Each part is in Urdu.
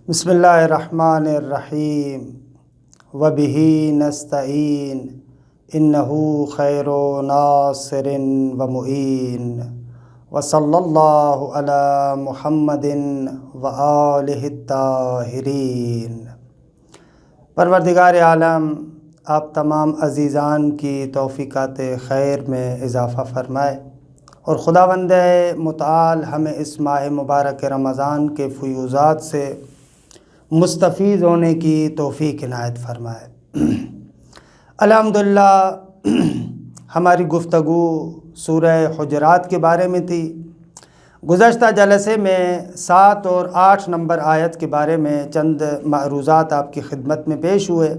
بسم اللہ الرحمن الرحیم وبہ نستعین انہ خیر ناصر ومعین وصلی اللہ علی محمد وآلہ الطاہرین۔ پروردگار عالم آپ تمام عزیزان کی توفیقات خیر میں اضافہ فرمائے اور خداوند متعال ہمیں اس ماہ مبارک رمضان کے فیوضات سے مستفید ہونے کی توفیق عنایت فرمائے۔ الحمدللہ ہماری گفتگو سورہ حجرات کے بارے میں تھی۔ گزشتہ جلسے میں 7 اور 8 نمبر آیت کے بارے میں چند معروضات آپ کی خدمت میں پیش ہوئے۔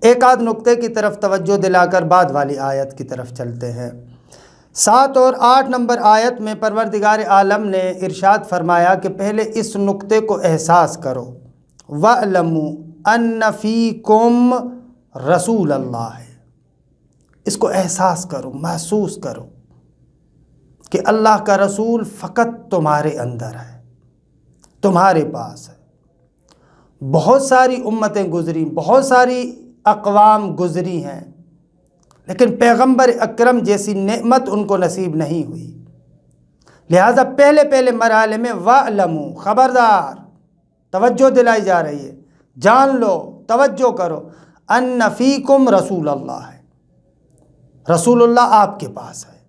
ایک آدھ نقطے کی طرف توجہ دلا کر بعد والی آیت کی طرف چلتے ہیں۔ 7 اور 8 نمبر آیت میں پروردگار عالم نے ارشاد فرمایا کہ پہلے اس نقطے کو احساس کرو، وَاعْلَمُوا أَنَّ فِيكُمْ رسول اللہ ہے۔ اس کو احساس کرو، محسوس کرو کہ اللہ کا رسول فقط تمہارے اندر ہے، تمہارے پاس ہے۔ بہت ساری امتیں گزری، بہت ساری اقوام گزری ہیں، لیکن پیغمبر اکرم جیسی نعمت ان کو نصیب نہیں ہوئی۔ لہٰذا پہلے مرحلے میں وَاعْلَمُوا، خبردار، توجہ دلائی جا رہی ہے، جان لو، توجہ کرو، أَنَّ فِيكُمْ رسول اللہ ہے، رسول اللہ آپ کے پاس ہے۔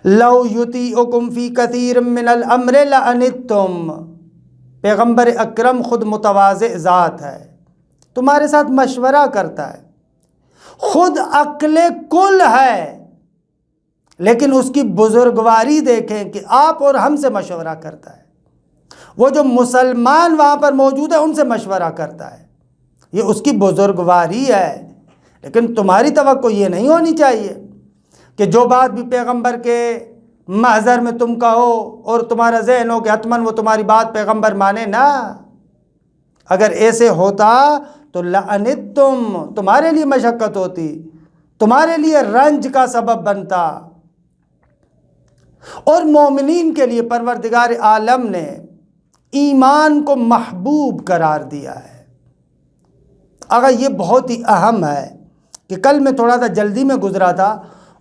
لَوْ يُطِيعُكُمْ فِي كَثِيرٍ مِّنَ الْأَمْرِ لَعَنِتُّمْ، پیغمبر اکرم خود متواضع ذات ہے، تمہارے ساتھ مشورہ کرتا ہے، خود عقل کل ہے، لیکن اس کی بزرگواری دیکھیں کہ آپ اور ہم سے مشورہ کرتا ہے۔ وہ جو مسلمان وہاں پر موجود ہے ان سے مشورہ کرتا ہے، یہ اس کی بزرگواری ہے۔ لیکن تمہاری توقع یہ نہیں ہونی چاہیے کہ جو بات بھی پیغمبر کے محضر میں تم کہو اور تمہارا ذہن ہو کہ حتماً وہ تمہاری بات پیغمبر مانے نہ۔ اگر ایسے ہوتا تو لعنتم، تمہارے لیے مشقت ہوتی، تمہارے لیے رنج کا سبب بنتا۔ اور مومنین کے لیے پروردگار عالم نے ایمان کو محبوب قرار دیا ہے۔ اگر یہ بہت ہی اہم ہے کہ کل میں تھوڑا سا جلدی میں گزرا تھا،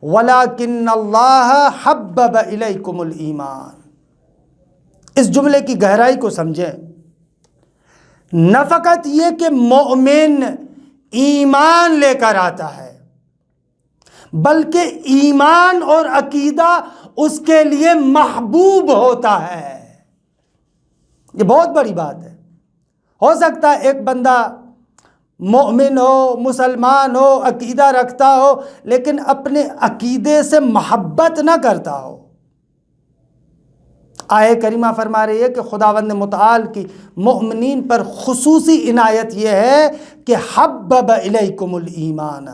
وَلَكِنَّ اللَّهَ حَبَّبَ إِلَيْكُمُ الْإِيمَانَ، اس جملے کی گہرائی کو سمجھیں۔ نہ فقط یہ کہ مومن ایمان لے کر آتا ہے، بلکہ ایمان اور عقیدہ اس کے لیے محبوب ہوتا ہے۔ یہ بہت بڑی بات ہے۔ ہو سکتا ہے ایک بندہ مومن ہو، مسلمان ہو، عقیدہ رکھتا ہو، لیکن اپنے عقیدے سے محبت نہ کرتا ہو۔ آیہ کریمہ فرما رہی ہے کہ خداوند متعال کی مومنین پر خصوصی عنایت یہ ہے کہ حبب الیکم الایمان،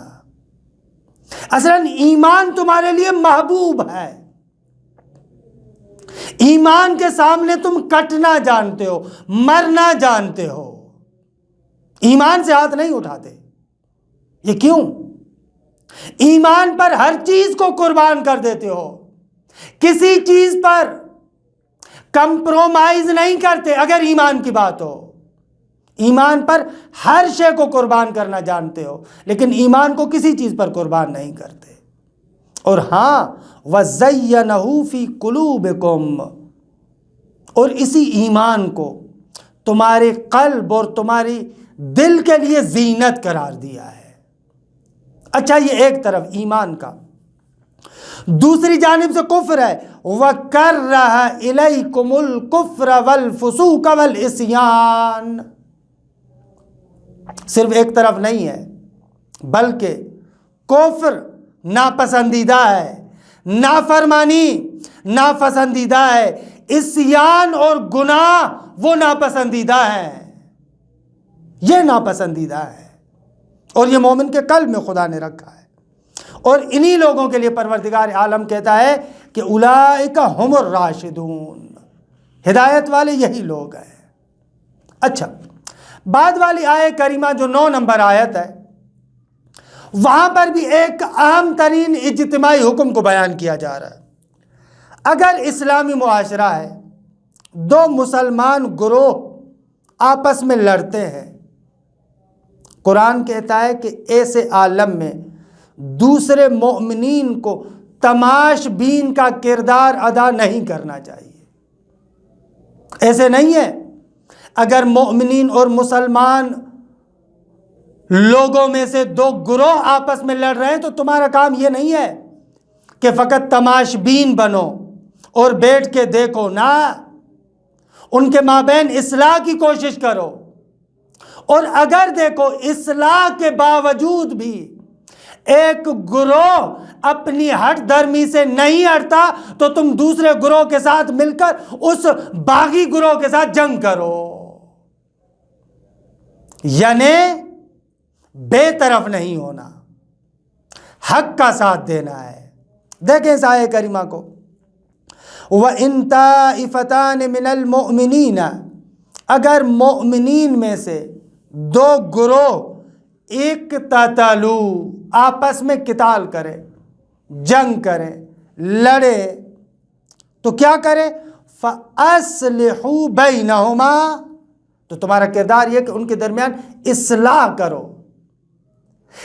اصلاً ایمان تمہارے لیے محبوب ہے۔ ایمان کے سامنے تم کٹنا جانتے ہو، مرنا جانتے ہو، ایمان سے ہاتھ نہیں اٹھاتے۔ یہ کیوں؟ ایمان پر ہر چیز کو قربان کر دیتے ہو، کسی چیز پر کمپرومائز نہیں کرتے۔ اگر ایمان کی بات ہو، ایمان پر ہر شے کو قربان کرنا جانتے ہو، لیکن ایمان کو کسی چیز پر قربان نہیں کرتے۔ اور ہاں، وَزَيَّنَهُ فِي قُلُوبِكُمْ، اور اسی ایمان کو تمہارے قلب اور تمہاری دل کے لیے زینت قرار دیا ہے۔ اچھا، یہ ایک طرف ایمان کا۔ دوسری جانب سے کفر ہے، وَكَرَّهَ إِلَيْكُمُ الْكُفْرَ وَالْفُسُوقَ وَالْعِصْيَانَ، صرف ایک طرف نہیں ہے، بلکہ کفر ناپسندیدہ ہے، نافرمانی ناپسندیدہ ہے، عصیان اور گناہ وہ ناپسندیدہ ہے، یہ ناپسندیدہ ہے، اور یہ مومن کے قلب میں خدا نے رکھا ہے۔ اور انہی لوگوں کے لیے پروردگار عالم کہتا ہے کہ اولئک ھم الراشدون، ہدایت والے یہی لوگ ہیں۔ اچھا، بعد والی آیت کریمہ جو 9 نمبر آیت ہے، وہاں پر بھی ایک اہم ترین اجتماعی حکم کو بیان کیا جا رہا ہے۔ اگر اسلامی معاشرہ ہے، 2 مسلمان گروہ آپس میں لڑتے ہیں۔ قرآن کہتا ہے کہ ایسے عالم میں دوسرے مومنین کو تماش بین کا کردار ادا نہیں کرنا چاہیے۔ ایسے نہیں ہے، اگر مومنین اور مسلمان لوگوں میں سے دو گروہ آپس میں لڑ رہے ہیں تو تمہارا کام یہ نہیں ہے کہ فقط تماش بین بنو اور بیٹھ کے دیکھو، نہ، ان کے مابین اصلاح کی کوشش کرو۔ اور اگر دیکھو اصلاح کے باوجود بھی ایک گروہ اپنی ہٹ درمی سے نہیں ہٹتا تو تم دوسرے گروہ کے ساتھ مل کر اس باغی گروہ کے ساتھ جنگ کرو، یعنی بے طرف نہیں ہونا، حق کا ساتھ دینا ہے۔ دیکھیں اس آیہ کریمہ کو، وَإِن طَائِفَتَانِ مِنَ الْمُؤْمِنِينَ، اگر مومنین میں سے دو گروہ اقتتلوا، آپس میں قتال کرے، جنگ کرے، لڑے، تو کیا کرے؟ فَأَصْلِحُوا بَيْنَهُمَا، تو تمہارا کردار یہ کہ ان کے درمیان اصلاح کرو۔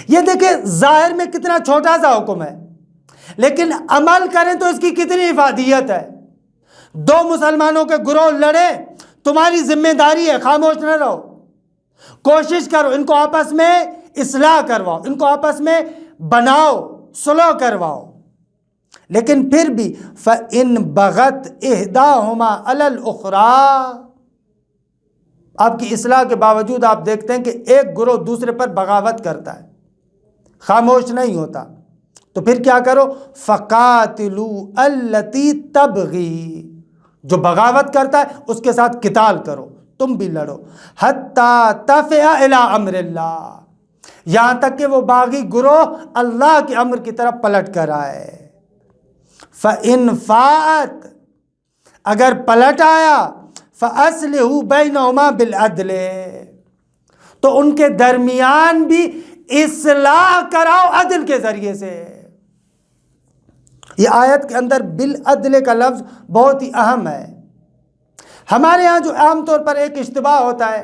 یہ دیکھیں ظاہر میں کتنا چھوٹا سا حکم ہے، لیکن عمل کریں تو اس کی کتنی افادیت ہے۔ دو مسلمانوں کے گروہ لڑے، تمہاری ذمہ داری ہے خاموش نہ رہو، کوشش کرو ان کو آپس میں اصلاح کرواؤ، ان کو آپس میں بناؤ، صلح کرواؤ۔ لیکن پھر بھی فَإِن بَغَتْ إِحْدَاهُمَا عَلَى الْأُخْرَى، آپ کی اصلاح کے باوجود آپ دیکھتے ہیں کہ ایک گروہ دوسرے پر بغاوت کرتا ہے، خاموش نہیں ہوتا، تو پھر کیا کرو؟ فَقَاتِلُوا الَّتِي تَبْغِي، جو بغاوت کرتا ہے اس کے ساتھ قتال کرو، تم بھی لڑو، حَتَّى تَفِئَ إِلَىٰ أَمْرِ اللَّهِ، یہاں تک کہ وہ باغی گروہ اللہ کے امر کی طرف پلٹ کر آئے۔ فَإِن فَاءَتْ، اگر پلٹ آیا، فَأَصْلِحُوا بَيْنَهُمَا بِالْعَدْلِ، تو ان کے درمیان بھی اصلاح کراؤ عدل کے ذریعے سے۔ یہ آیت کے اندر بالعدل کا لفظ بہت ہی اہم ہے۔ ہمارے ہاں جو عام طور پر ایک اشتباہ ہوتا ہے،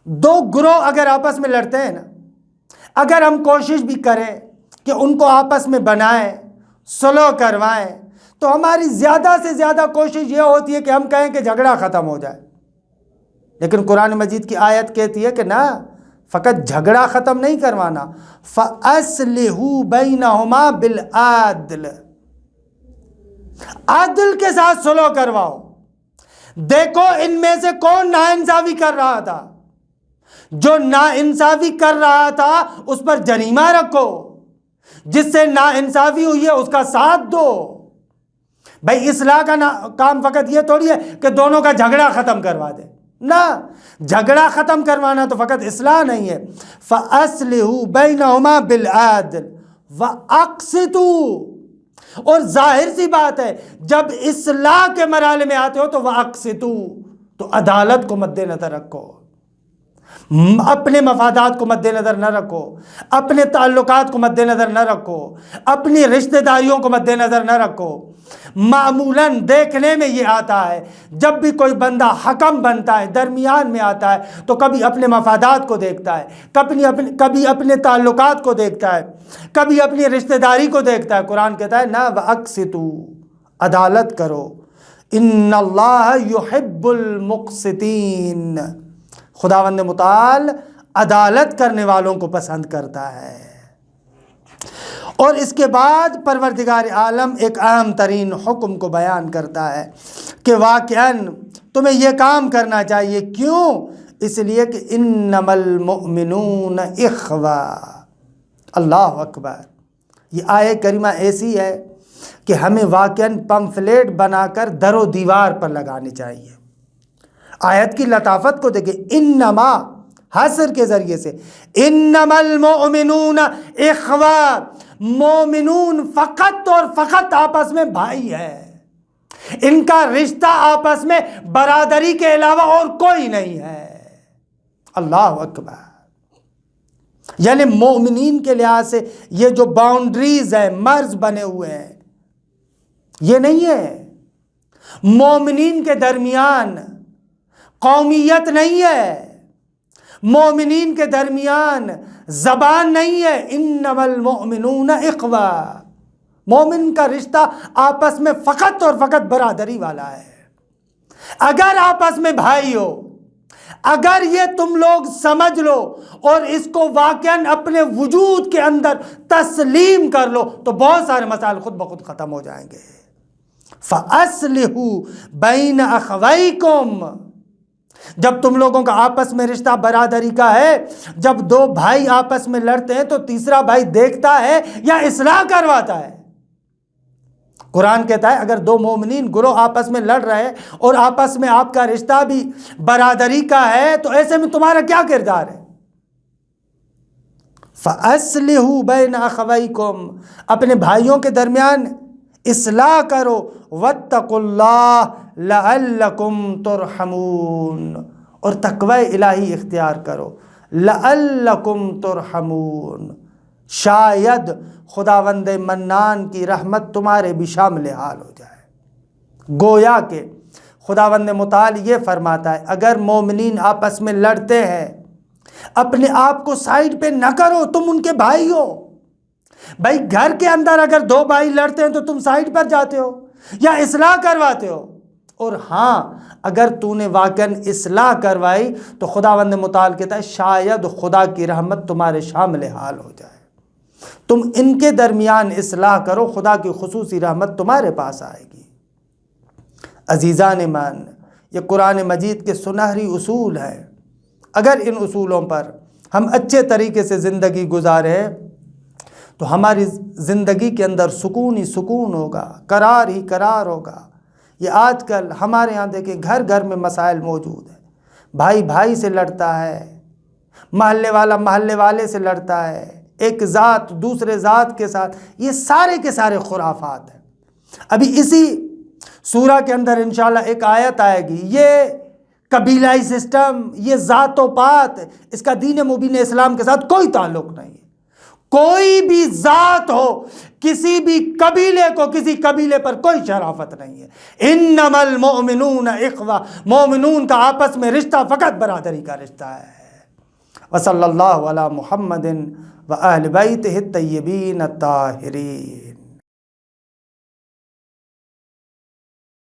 دو گروہ اگر آپس میں لڑتے ہیں نا، اگر ہم کوشش بھی کریں کہ ان کو آپس میں بنائیں، صلح کروائیں، تو ہماری زیادہ سے زیادہ کوشش یہ ہوتی ہے کہ ہم کہیں کہ جھگڑا ختم ہو جائے۔ لیکن قرآن مجید کی آیت کہتی ہے کہ نہ، فقط جھگڑا ختم نہیں کروانا، فَأَصْلِحُوا بَيْنَهُمَا بِالْعَدْلِ، عدل کے ساتھ صلح کرواؤ۔ دیکھو ان میں سے کون ناانصافی کر رہا تھا، جو ناانصافی کر رہا تھا اس پر جریمہ رکھو، جس سے ناانصافی ہوئی ہے اس کا ساتھ دو۔ بھائی اصلاح کا کام فقط یہ تھوڑی ہے کہ دونوں کا جھگڑا ختم کروا دے، نہ، جھگڑا ختم کروانا تو فقط اصلاح نہیں ہے۔ فَأَصْلِحُوا بَيْنَهُمَا بِالْعَدْلِ وَأَقْسِطُوا، اور ظاہر سی بات ہے جب اصلاح کے مرحلے میں آتے ہو تو وَأَقْسِطُوا، تو عدالت کو مد نظر رکھو، اپنے مفادات کو مد نظر نہ رکھو، اپنے تعلقات کو مد نظر نہ رکھو، اپنی رشتہ داریوں کو مد نظر نہ رکھو۔ معمولاً دیکھنے میں یہ آتا ہے جب بھی کوئی بندہ حکم بنتا ہے، درمیان میں آتا ہے، تو کبھی اپنے مفادات کو دیکھتا ہے، کبھی اپنے تعلقات کو دیکھتا ہے، کبھی اپنی رشتہ داری کو دیکھتا ہے۔ قرآن کہتا ہے نہ، وَأَقْسِطُوا، عدالت کرو، إِنَّ اللَّهَ يُحِبُّ الْمُقْسِطِينَ، خداوند متعال عدالت کرنے والوں کو پسند کرتا ہے۔ اور اس کے بعد پروردگار عالم ایک اہم ترین حکم کو بیان کرتا ہے کہ واقعاً تمہیں یہ کام کرنا چاہیے۔ کیوں؟ اس لیے کہ انما المؤمنون اخوہ۔ اللہ اکبر، یہ آیہ کریمہ ایسی ہے کہ ہمیں واقعاً پمفلیٹ بنا کر در و دیوار پر لگانی چاہیے۔ آیت کی لطافت کو دیکھیں، انما حصر کے ذریعے سے، انما المؤمنون اخوہ، مومنون فقط اور فقط آپس میں بھائی ہے، ان کا رشتہ آپس میں برادری کے علاوہ اور کوئی نہیں ہے۔ اللہ اکبر، یعنی مومنین کے لحاظ سے یہ جو باؤنڈریز ہیں، مرز بنے ہوئے ہیں، یہ نہیں ہے۔ مومنین کے درمیان قومیت نہیں ہے، مومنین کے درمیان زبان نہیں ہے، انما المؤمنون اخوہ، مومن کا رشتہ آپس میں فقط اور فقط برادری والا ہے۔ اگر آپس میں بھائی ہو، اگر یہ تم لوگ سمجھ لو اور اس کو واقعاً اپنے وجود کے اندر تسلیم کر لو تو بہت سارے مسائل خود بخود ختم ہو جائیں گے۔ فَأَصْلِحُوا بَيْنَ أَخَوَيْكُمْ، جب تم لوگوں کا آپس میں رشتہ برادری کا ہے، جب دو بھائی آپس میں لڑتے ہیں تو تیسرا بھائی دیکھتا ہے یا اصلاح کرواتا ہے؟ قرآن کہتا ہے اگر دو مومنین گروہ آپس میں لڑ رہے اور آپس میں آپ کا رشتہ بھی برادری کا ہے تو ایسے میں تمہارا کیا کردار ہے؟ فَأَصْلِحُوا بَيْنَ أَخَوَيْكُمْ، اپنے بھائیوں کے درمیان اصلاح کرو، وَاتَّقُوا اللَّهَ لَعَلَّكُمْ تُرْحَمُونَ، اور تقوی الہی اختیار کرو، لَعَلَّكُمْ تُرْحَمُونَ، شاید خداوند منان کی رحمت تمہارے بھی شامل حال ہو جائے۔ گویا کہ خداوند متعال یہ فرماتا ہے اگر مومنین آپس میں لڑتے ہیں، اپنے آپ کو سائیڈ پہ نہ کرو، تم ان کے بھائی ہو۔ بھائی گھر کے اندر اگر دو بھائی لڑتے ہیں تو تم سائیڈ پر جاتے ہو یا اصلاح کرواتے ہو، اور ہاں اگر تو نے واقعاً اصلاح کروائی تو خداوند متعال کہتا ہے شاید خدا کی رحمت تمہارے شامل حال ہو جائے، تم ان کے درمیان اصلاح کرو، خدا کی خصوصی رحمت تمہارے پاس آئے گی۔ عزیزان ایمان، یہ قرآن مجید کے سنہری اصول ہیں، اگر ان اصولوں پر ہم اچھے طریقے سے زندگی گزاریں تو ہماری زندگی کے اندر سکون ہی سکون ہوگا، قرار ہی قرار ہوگا۔ یہ آج کل ہمارے ہاں دیکھیں گھر گھر میں مسائل موجود ہیں، بھائی بھائی سے لڑتا ہے، محلے والا محلے والے سے لڑتا ہے، ایک ذات دوسرے ذات کے ساتھ، یہ سارے کے سارے خرافات ہیں۔ ابھی اسی سورہ کے اندر انشاءاللہ ایک آیت آئے گی، یہ قبیلائی سسٹم، یہ ذات و پات، اس کا دین مبین اسلام کے ساتھ کوئی تعلق نہیں ہے۔ کوئی بھی ذات ہو، کسی بھی قبیلے کو، کسی قبیلے پر کوئی شرافت نہیں ہے۔ انما المؤمنون اخوہ، مومنون کا آپس میں رشتہ فقط برادری کا رشتہ ہے۔ وصلی اللہ علی محمد وآل بیتہ الطیبین الطاہرین۔